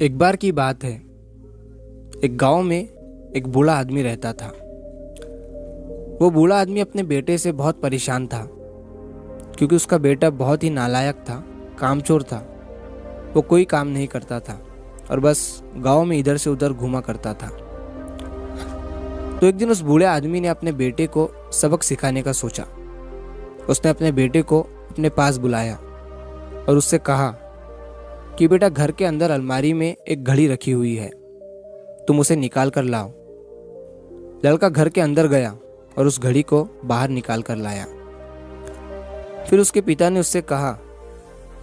एक बार की बात है। एक गांव में एक बूढ़ा आदमी रहता था। वो बूढ़ा आदमी अपने बेटे से बहुत परेशान था, क्योंकि उसका बेटा बहुत ही नालायक था, कामचोर था। वो कोई काम नहीं करता था और बस गांव में इधर से उधर घूमा करता था। तो एक दिन उस बूढ़े आदमी ने अपने बेटे को सबक सिखाने का सोचा। उसने अपने बेटे को अपने पास बुलाया और उससे कहा कि बेटा, घर के अंदर अलमारी में एक घड़ी रखी हुई है, तुम उसे निकाल कर लाओ। लड़का घर के अंदर गया और उस घड़ी को बाहर निकाल कर लाया। फिर उसके पिता ने उससे कहा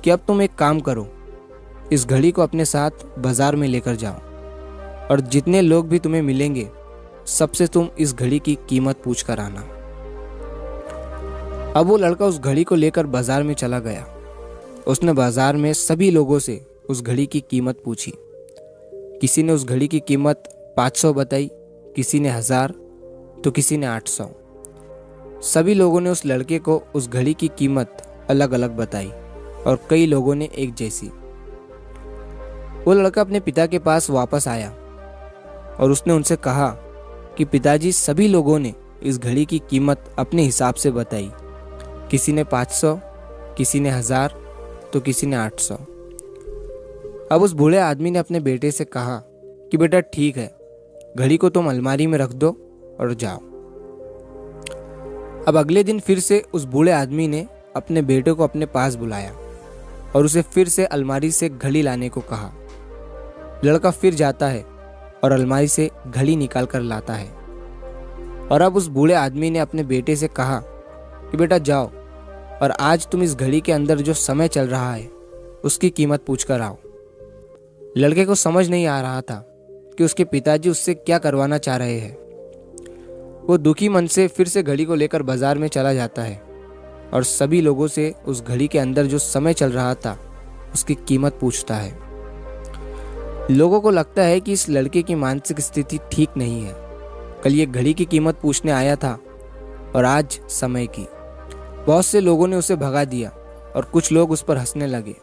कि अब तुम एक काम करो, इस घड़ी को अपने साथ बाजार में लेकर जाओ और जितने लोग भी तुम्हें मिलेंगे सबसे तुम इस घड़ी की कीमत पूछ कर आना। अब वो लड़का उस घड़ी को लेकर बाजार में चला गया। उसने बाजार में सभी लोगों से उस घड़ी की कीमत पूछी। किसी ने उस घड़ी की कीमत 500 बताई, किसी ने 1000, तो किसी ने 800। सभी लोगों ने उस लड़के को उस घड़ी की कीमत अलग अलग बताई और कई लोगों ने एक जैसी। वो लड़का अपने पिता के पास वापस आया और उसने उनसे कहा कि पिताजी, सभी लोगों ने इस घड़ी की कीमत अपने हिसाब से बताई। किसी ने 500, किसी ने 1000, तो किसी ने 800। अब उस बूढ़े आदमी ने अपने बेटे से कहा कि बेटा ठीक है, घड़ी को तुम अलमारी में रख दो और जाओ। अब अगले दिन फिर से उस बूढ़े आदमी ने अपने बेटे को अपने पास बुलाया और उसे फिर से अलमारी से घड़ी लाने को कहा। लड़का फिर जाता है और अलमारी से घड़ी निकाल कर लाता है। और अब उस बूढ़े आदमी ने अपने बेटे से कहा कि बेटा जाओ और आज तुम इस घड़ी के अंदर जो समय चल रहा है उसकी कीमत पूछ कर आओ। लड़के को समझ नहीं आ रहा था कि उसके पिताजी उससे क्या करवाना चाह रहे हैं। वो दुखी मन से फिर से घड़ी को लेकर बाजार में चला जाता है और सभी लोगों से उस घड़ी के अंदर जो समय चल रहा था उसकी कीमत पूछता है। लोगों को लगता है कि इस लड़के की मानसिक स्थिति ठीक नहीं है। कल ये घड़ी की कीमत पूछने आया था और आज समय की। बहुत से लोगों ने उसे भगा दिया और कुछ लोग उस पर हंसने लगे।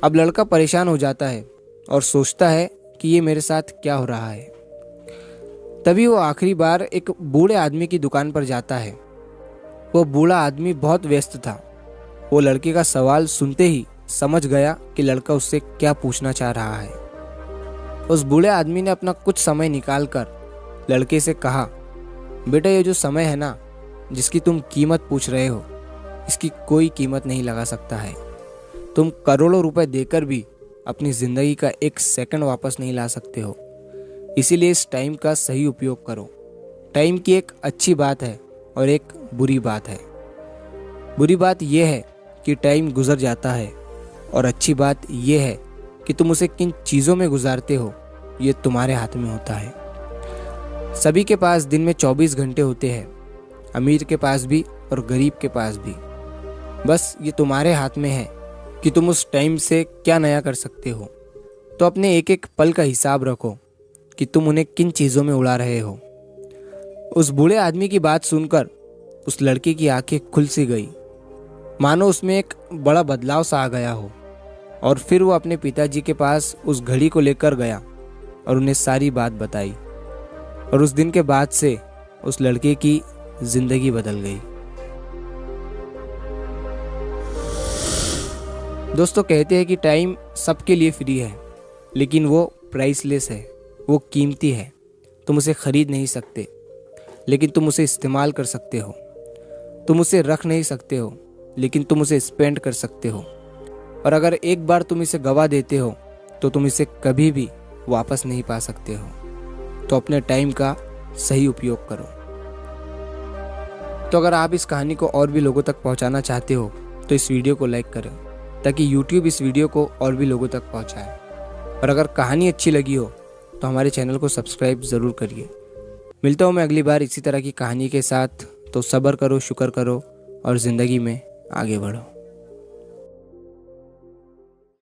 अब लड़का परेशान हो जाता है और सोचता है कि ये मेरे साथ क्या हो रहा है। तभी वो आखिरी बार एक बूढ़े आदमी की दुकान पर जाता है। वो बूढ़ा आदमी बहुत व्यस्त था। वो लड़के का सवाल सुनते ही समझ गया कि लड़का उससे क्या पूछना चाह रहा है। उस बूढ़े आदमी ने अपना कुछ समय निकालकर लड़के से कहा, बेटा, ये जो समय है ना, जिसकी तुम कीमत पूछ रहे हो, इसकी कोई कीमत नहीं लगा सकता है। तुम करोड़ों रुपए देकर भी अपनी जिंदगी का एक सेकंड वापस नहीं ला सकते हो। इसीलिए इस टाइम का सही उपयोग करो। टाइम की एक अच्छी बात है और एक बुरी बात है। बुरी बात यह है कि टाइम गुजर जाता है और अच्छी बात यह है कि तुम उसे किन चीज़ों में गुजारते हो ये तुम्हारे हाथ में होता है। सभी के पास दिन में 24 घंटे होते हैं, अमीर के पास भी और गरीब के पास भी। बस ये तुम्हारे हाथ में है कि तुम उस टाइम से क्या नया कर सकते हो। तो अपने एक एक पल का हिसाब रखो कि तुम उन्हें किन चीज़ों में उड़ा रहे हो। उस बूढ़े आदमी की बात सुनकर उस लड़के की आंखें खुल सी गई, मानो उसमें एक बड़ा बदलाव सा आ गया हो। और फिर वो अपने पिताजी के पास उस घड़ी को लेकर गया और उन्हें सारी बात बताई। और उस दिन के बाद से उस लड़के की जिंदगी बदल गई। दोस्तों, कहते हैं कि टाइम सबके लिए फ्री है, लेकिन वो प्राइसलेस है, वो कीमती है। तुम उसे खरीद नहीं सकते, लेकिन तुम उसे इस्तेमाल कर सकते हो। तुम उसे रख नहीं सकते हो, लेकिन तुम उसे स्पेंड कर सकते हो। और अगर एक बार तुम इसे गवा देते हो तो तुम इसे कभी भी वापस नहीं पा सकते हो। तो अपने टाइम का सही उपयोग करो। तो अगर आप इस कहानी को और भी लोगों तक पहुंचाना चाहते हो तो इस वीडियो को लाइक करें, ताकि YouTube इस वीडियो को और भी लोगों तक पहुंचाए। और अगर कहानी अच्छी लगी हो तो हमारे चैनल को सब्सक्राइब ज़रूर करिए। मिलता हूँ मैं अगली बार इसी तरह की कहानी के साथ। तो सब्र करो, शुक्र करो और ज़िंदगी में आगे बढ़ो।